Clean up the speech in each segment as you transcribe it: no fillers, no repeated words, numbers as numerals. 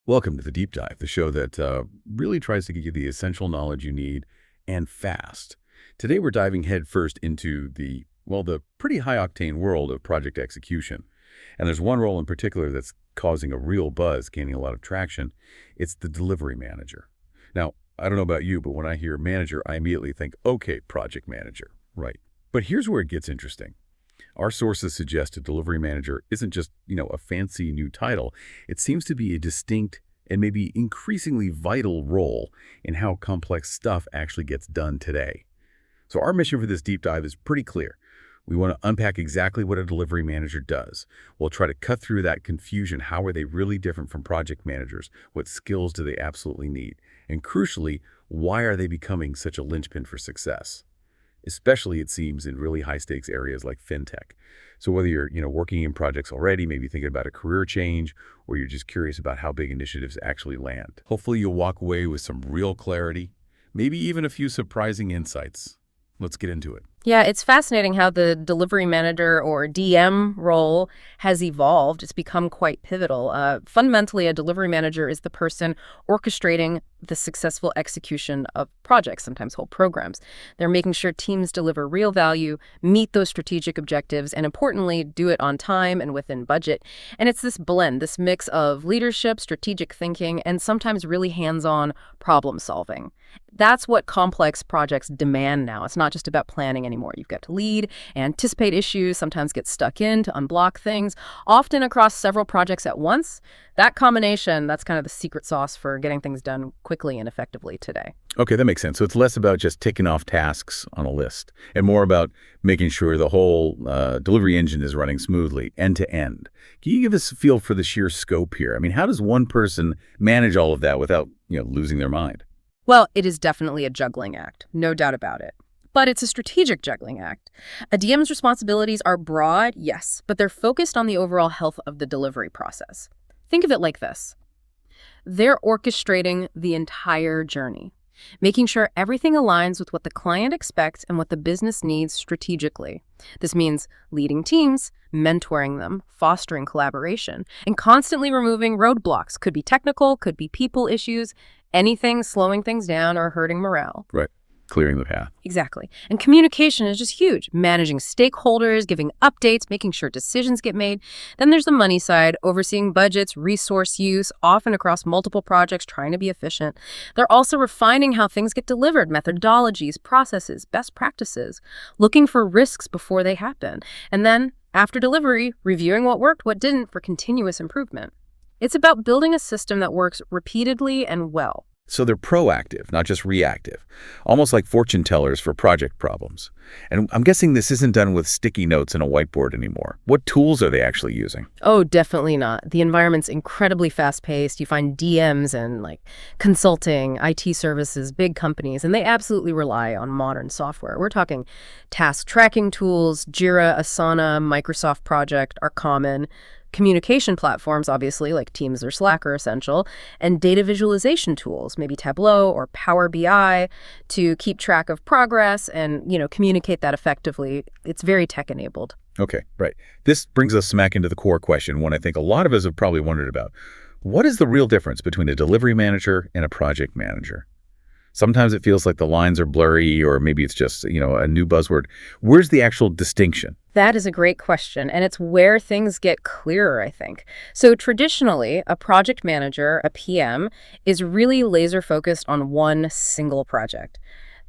Welcome to the Deep Dive, the show that really tries to give you the essential knowledge you need and fast. Today we're diving headfirst into the pretty high-octane world of project execution. And there's one role in particular that's causing a real buzz, gaining a lot of traction. It's the delivery manager. Now, I don't know about you, but when I hear manager, I immediately think, okay, project manager, right? But here's where it gets interesting. Our sources suggest a delivery manager isn't just, a fancy new title. It seems to be a distinct and maybe increasingly vital role in how complex stuff actually gets done today. So our mission for this deep dive is pretty clear. We want to unpack exactly what a delivery manager does. We'll try to cut through that confusion. How are they really different from project managers? What skills do they absolutely need? And crucially, why are they becoming such a linchpin for success? Especially, it seems, in really high-stakes areas like fintech. So whether you're, working in projects already, maybe thinking about a career change, or you're just curious about how big initiatives actually land, hopefully you'll walk away with some real clarity, maybe even a few surprising insights. Let's get into it. Yeah, it's fascinating how the delivery manager or DM role has evolved. It's become quite pivotal. Fundamentally, a delivery manager is the person orchestrating the successful execution of projects, sometimes whole programs. They're making sure teams deliver real value, meet those strategic objectives, and importantly, do it on time and within budget. And it's this blend, this mix of leadership, strategic thinking, and sometimes really hands-on problem solving. That's what complex projects demand now. It's not just about planning anymore. You've got to lead, anticipate issues, sometimes get stuck in to unblock things, often across several projects at once. That combination, that's kind of the secret sauce for getting things done quickly and effectively today. Okay, that makes sense. So it's less about just ticking off tasks on a list and more about making sure the whole delivery engine is running smoothly, end to end. Can you give us a feel for the sheer scope here? I mean, how does one person manage all of that without, losing their mind? Well, it is definitely a juggling act, no doubt about it. But it's a strategic juggling act. A DM's responsibilities are broad, yes, but they're focused on the overall health of the delivery process. Think of it like this. They're orchestrating the entire journey, making sure everything aligns with what the client expects and what the business needs strategically. This means leading teams, mentoring them, fostering collaboration, and constantly removing roadblocks. Could be technical, could be people issues, anything slowing things down or hurting morale. Right. Clearing the path. Exactly. And communication is just huge. Managing stakeholders, giving updates, making sure decisions get made. Then there's the money side, overseeing budgets, resource use, often across multiple projects, trying to be efficient. They're also refining how things get delivered, methodologies, processes, best practices, looking for risks before they happen. And then, after delivery, reviewing what worked, what didn't for continuous improvement. It's about building a system that works repeatedly and well. So they're proactive, not just reactive, almost like fortune tellers for project problems. And I'm guessing this isn't done with sticky notes and a whiteboard anymore. What tools are they actually using? Oh, definitely not. The environment's incredibly fast-paced. You find DMs and consulting, IT services, big companies, and they absolutely rely on modern software. We're talking task tracking tools, Jira, Asana, Microsoft Project are common. Communication platforms, obviously, like Teams or Slack are essential, and data visualization tools, maybe Tableau or Power BI, to keep track of progress and, communicate that effectively. It's very tech-enabled. Okay, right. This brings us smack into the core question, one I think a lot of us have probably wondered about. What is the real difference between a delivery manager and a project manager? Sometimes it feels like the lines are blurry, or maybe it's just, a new buzzword. Where's the actual distinction? That is a great question, and it's where things get clearer, I think. So traditionally, a project manager, a PM, is really laser-focused on one single project.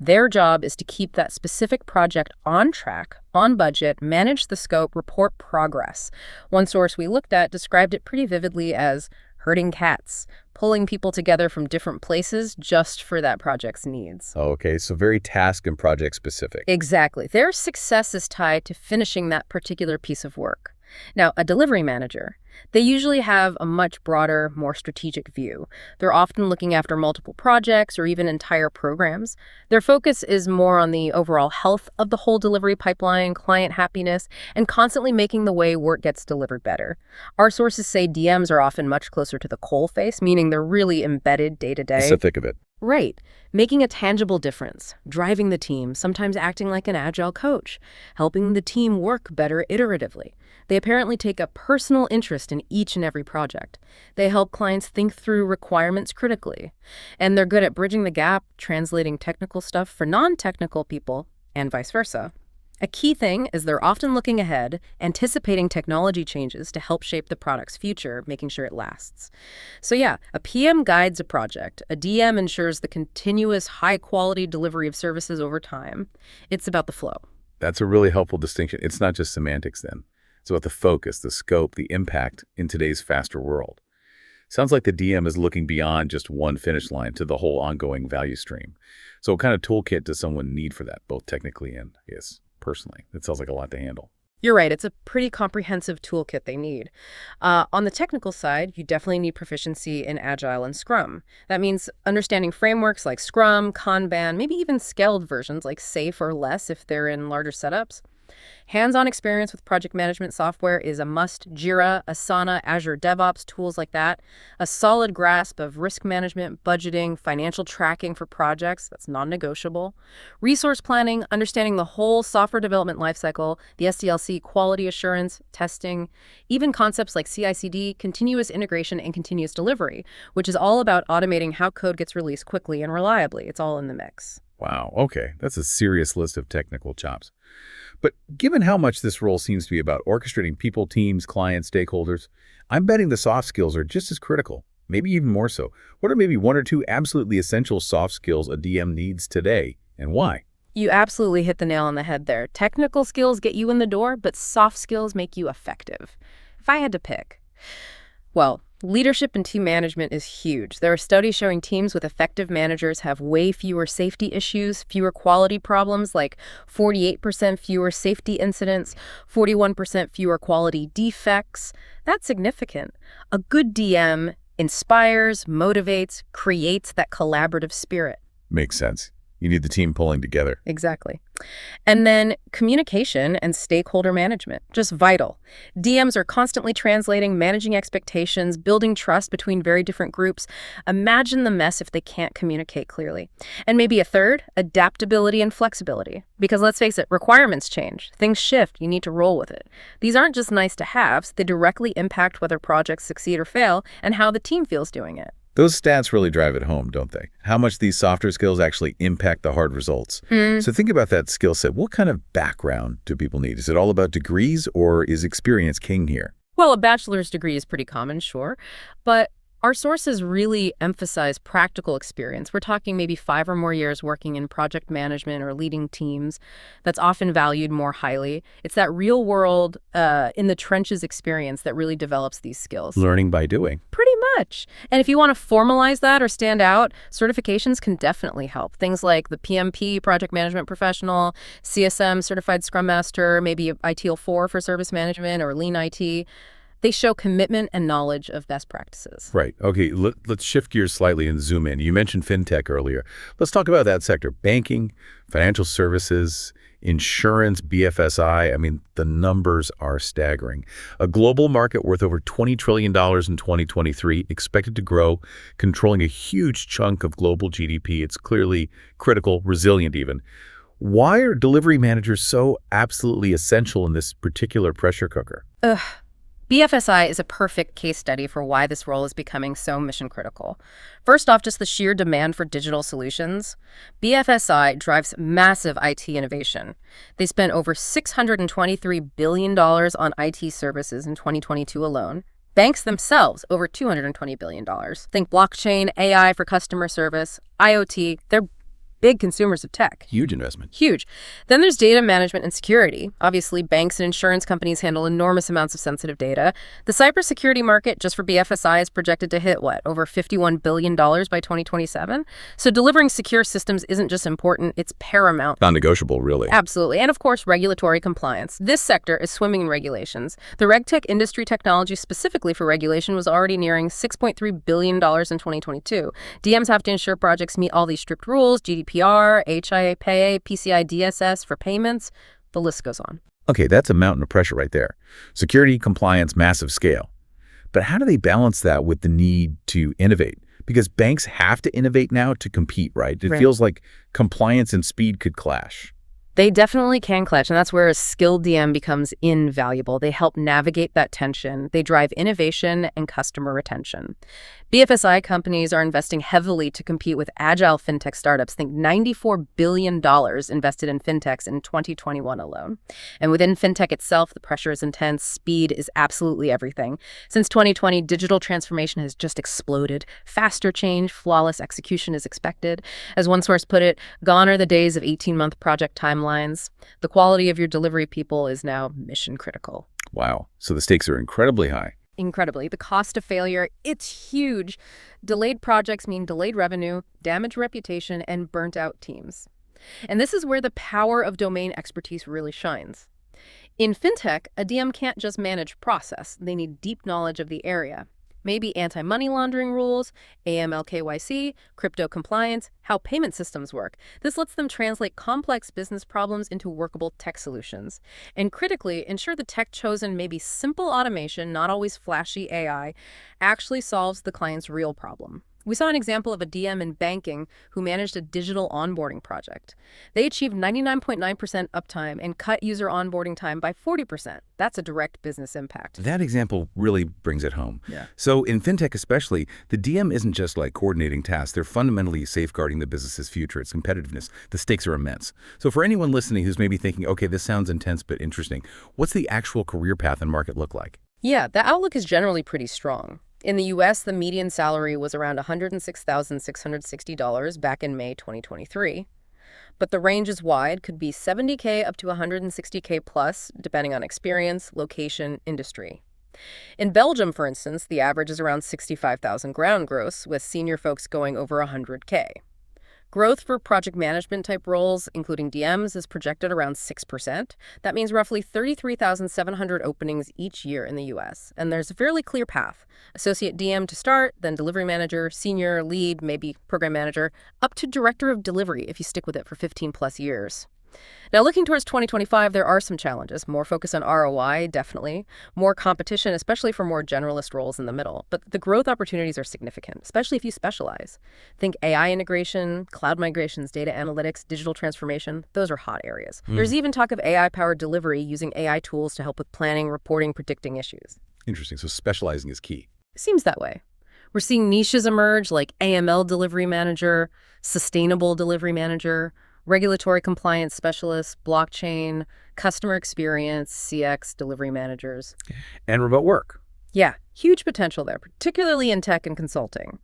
Their job is to keep that specific project on track, on budget, manage the scope, report progress. One source we looked at described it pretty vividly as herding cats, pulling people together from different places just for that project's needs. Okay, so very task and project specific. Exactly. Their success is tied to finishing that particular piece of work. Now, a delivery manager, they usually have a much broader, more strategic view. They're often looking after multiple projects or even entire programs. Their focus is more on the overall health of the whole delivery pipeline, client happiness, and constantly making the way work gets delivered better. Our sources say DMs are often much closer to the coalface, meaning they're really embedded day to day. It's the thick of it. Right. Making a tangible difference, driving the team, sometimes acting like an agile coach, helping the team work better iteratively. They apparently take a personal interest in each and every project. They help clients think through requirements critically. And they're good at bridging the gap, translating technical stuff for non-technical people, and vice versa. A key thing is they're often looking ahead, anticipating technology changes to help shape the product's future, making sure it lasts. So yeah, a PM guides a project. A DM ensures the continuous high-quality delivery of services over time. It's about the flow. That's a really helpful distinction. It's not just semantics then. It's about the focus, the scope, the impact in today's faster world. Sounds like the DM is looking beyond just one finish line to the whole ongoing value stream. So what kind of toolkit does someone need for that, both technically and, yes, personally? That sounds like a lot to handle. You're right. It's a pretty comprehensive toolkit they need. On the technical side, you definitely need proficiency in Agile and Scrum. That means understanding frameworks like Scrum, Kanban, maybe even scaled versions like SAFe or less if they're in larger setups. Hands-on experience with project management software is a must. Jira, Asana, Azure DevOps, tools like that. A solid grasp of risk management, budgeting, financial tracking for projects, that's non-negotiable. Resource planning, understanding the whole software development lifecycle, the SDLC, quality assurance, testing, even concepts like CI/CD, continuous integration, and continuous delivery, which is all about automating how code gets released quickly and reliably. It's all in the mix. Wow, okay. That's a serious list of technical chops. But given how much this role seems to be about orchestrating people, teams, clients, stakeholders, I'm betting the soft skills are just as critical, maybe even more so. What are maybe one or two absolutely essential soft skills a DM needs today, and why? You absolutely hit the nail on the head there. Technical skills get you in the door, but soft skills make you effective. If I had to pick, well, leadership and team management is huge. There are studies showing teams with effective managers have way fewer safety issues, fewer quality problems, like 48% fewer safety incidents, 41% fewer quality defects. That's significant. A good DM inspires, motivates, creates that collaborative spirit. Makes sense. You need the team pulling together. Exactly. And then communication and stakeholder management, just vital. DMs are constantly translating, managing expectations, building trust between very different groups. Imagine the mess if they can't communicate clearly. And maybe a third, adaptability and flexibility. Because let's face it, requirements change. Things shift. You need to roll with it. These aren't just nice to haves. They directly impact whether projects succeed or fail and how the team feels doing it. Those stats really drive it home, don't they? How much these softer skills actually impact the hard results. So think about that skill set. What kind of background do people need? Is it all about degrees, or is experience king here? Well, a bachelor's degree is pretty common, sure, but our sources really emphasize practical experience. We're talking maybe 5 or more years working in project management or leading teams. That's often valued more highly. It's that real world, in the trenches experience that really develops these skills. Learning by doing. Pretty much. And if you want to formalize that or stand out, certifications can definitely help. Things like the PMP, Project Management Professional, CSM, Certified Scrum Master, maybe ITIL 4 for service management or Lean IT. They show commitment and knowledge of best practices. Right. Okay, let's shift gears slightly and zoom in. You mentioned fintech earlier. Let's talk about that sector. Banking, financial services, insurance, BFSI. I mean, the numbers are staggering. A global market worth over $20 trillion in 2023, expected to grow, controlling a huge chunk of global GDP. It's clearly critical, resilient even. Why are delivery managers so absolutely essential in this particular pressure cooker? BFSI is a perfect case study for why this role is becoming so mission critical. First off, just the sheer demand for digital solutions. BFSI drives massive IT innovation. They spent over $623 billion on IT services in 2022 alone. Banks themselves, over $220 billion. Think blockchain, AI for customer service, IoT. They're big consumers of tech. Huge investment. Huge. Then there's data management and security. Obviously, banks and insurance companies handle enormous amounts of sensitive data. The cybersecurity market, just for BFSI, is projected to hit, over $51 billion by 2027? So delivering secure systems isn't just important, it's paramount. Non-negotiable, really. Absolutely. And of course, regulatory compliance. This sector is swimming in regulations. The RegTech industry technology specifically for regulation was already nearing $6.3 billion in 2022. DMs have to ensure projects meet all these strict rules, GDPR, HIPAA, PCI DSS for payments. The list goes on. Okay, that's a mountain of pressure right there. Security, compliance, massive scale. But how do they balance that with the need to innovate? Because banks have to innovate now to compete, right? It feels like compliance and speed could clash. They definitely can clutch, and that's where a skilled DM becomes invaluable. They help navigate that tension. They drive innovation and customer retention. BFSI companies are investing heavily to compete with agile fintech startups. Think $94 billion invested in fintechs in 2021 alone. And within fintech itself, the pressure is intense. Speed is absolutely everything. Since 2020, digital transformation has just exploded. Faster change, flawless execution is expected. As one source put it, gone are the days of 18-month project timelines. The quality of your delivery people is now mission critical. Wow. So the stakes are incredibly high. Incredibly. The cost of failure, it's huge. Delayed projects mean delayed revenue, damaged reputation, and burnt out teams. And this is where the power of domain expertise really shines. In fintech, a DM can't just manage process. They need deep knowledge of the area. Maybe anti-money laundering rules, AML/KYC, crypto compliance, how payment systems work. This lets them translate complex business problems into workable tech solutions. And critically, ensure the tech chosen may be simple automation, not always flashy AI, actually solves the client's real problem. We saw an example of a DM in banking who managed a digital onboarding project. They achieved 99.9% uptime and cut user onboarding time by 40%. That's a direct business impact. That example really brings it home. Yeah. So in fintech especially, the DM isn't just like coordinating tasks. They're fundamentally safeguarding the business's future, its competitiveness. The stakes are immense. So for anyone listening who's maybe thinking, okay, this sounds intense but interesting, what's the actual career path and market look like? Yeah, the outlook is generally pretty strong. In the U.S., the median salary was around $106,660 back in May 2023. But the range is wide, could be $70K up to $160K plus, depending on experience, location, industry. In Belgium, for instance, the average is around 65,000 ground gross, with senior folks going over $100K. Growth for project management type roles, including DMs, is projected around 6%. That means roughly 33,700 openings each year in the US. And there's a fairly clear path. Associate DM to start, then delivery manager, senior, lead, maybe program manager, up to director of delivery if you stick with it for 15 plus years. Now, looking towards 2025, there are some challenges. More focus on ROI, definitely. More competition, especially for more generalist roles in the middle. But the growth opportunities are significant, especially if you specialize. Think AI integration, cloud migrations, data analytics, digital transformation. Those are hot areas. There's even talk of AI-powered delivery using AI tools to help with planning, reporting, predicting issues. Interesting. So specializing is key. Seems that way. We're seeing niches emerge like AML delivery manager, sustainable delivery manager, regulatory compliance specialists, blockchain, customer experience, CX, delivery managers. And remote work. Yeah, huge potential there, particularly in tech and consulting.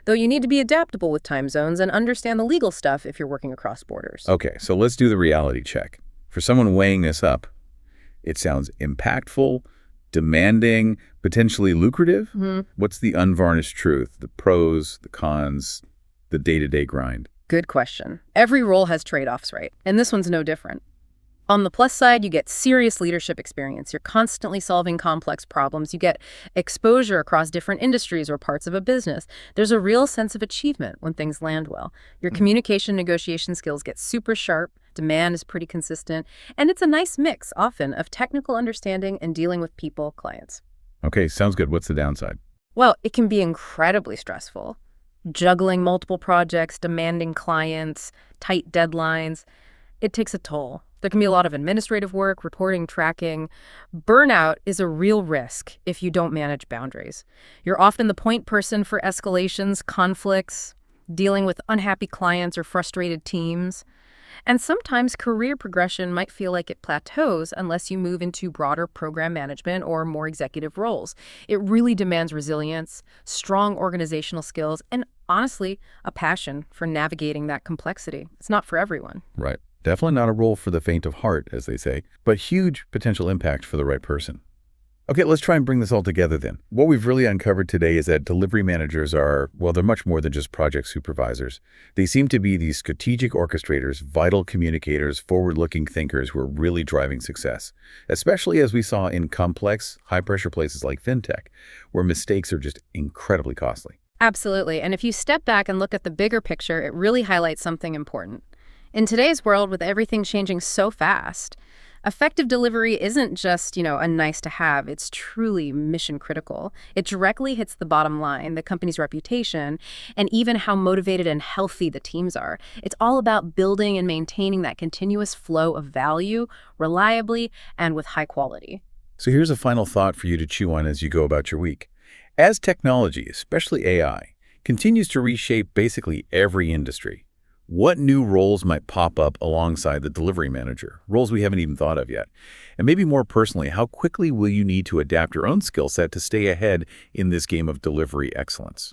Though you need to be adaptable with time zones and understand the legal stuff if you're working across borders. Okay, so let's do the reality check. For someone weighing this up, it sounds impactful, demanding, potentially lucrative. What's the unvarnished truth, the pros, the cons, the day-to-day grind? Good question. Every role has trade-offs, right? And this one's no different. On the plus side, you get serious leadership experience. You're constantly solving complex problems. You get exposure across different industries or parts of a business. There's a real sense of achievement when things land well. Your communication negotiation skills get super sharp. Demand is pretty consistent. And it's a nice mix, often, of technical understanding and dealing with people, clients. Okay, sounds good. What's the downside? Well, it can be incredibly stressful. Juggling multiple projects, demanding clients, tight deadlines. It takes a toll. There can be a lot of administrative work, reporting, tracking. Burnout is a real risk if you don't manage boundaries. You're often the point person for escalations, conflicts, dealing with unhappy clients or frustrated teams. And sometimes career progression might feel like it plateaus unless you move into broader program management or more executive roles. It really demands resilience, strong organizational skills, and honestly, a passion for navigating that complexity. It's not for everyone. Right. Definitely not a role for the faint of heart, as they say, but huge potential impact for the right person. Okay, let's try and bring this all together then. What we've really uncovered today is that delivery managers are, well, they're much more than just project supervisors. They seem to be these strategic orchestrators, vital communicators, forward-looking thinkers who are really driving success, especially as we saw in complex, high-pressure places like fintech, where mistakes are just incredibly costly. Absolutely. And if you step back and look at the bigger picture, it really highlights something important. In today's world, with everything changing so fast, Effective delivery isn't just, a nice to have. It's truly mission critical. It directly hits the bottom line, the company's reputation, and even how motivated and healthy the teams are. It's all about building and maintaining that continuous flow of value reliably and with high quality. So here's a final thought for you to chew on as you go about your week. As technology, especially AI, continues to reshape basically every industry, what new roles might pop up alongside the delivery manager, roles we haven't even thought of yet? And maybe more personally, how quickly will you need to adapt your own skill set to stay ahead in this game of delivery excellence?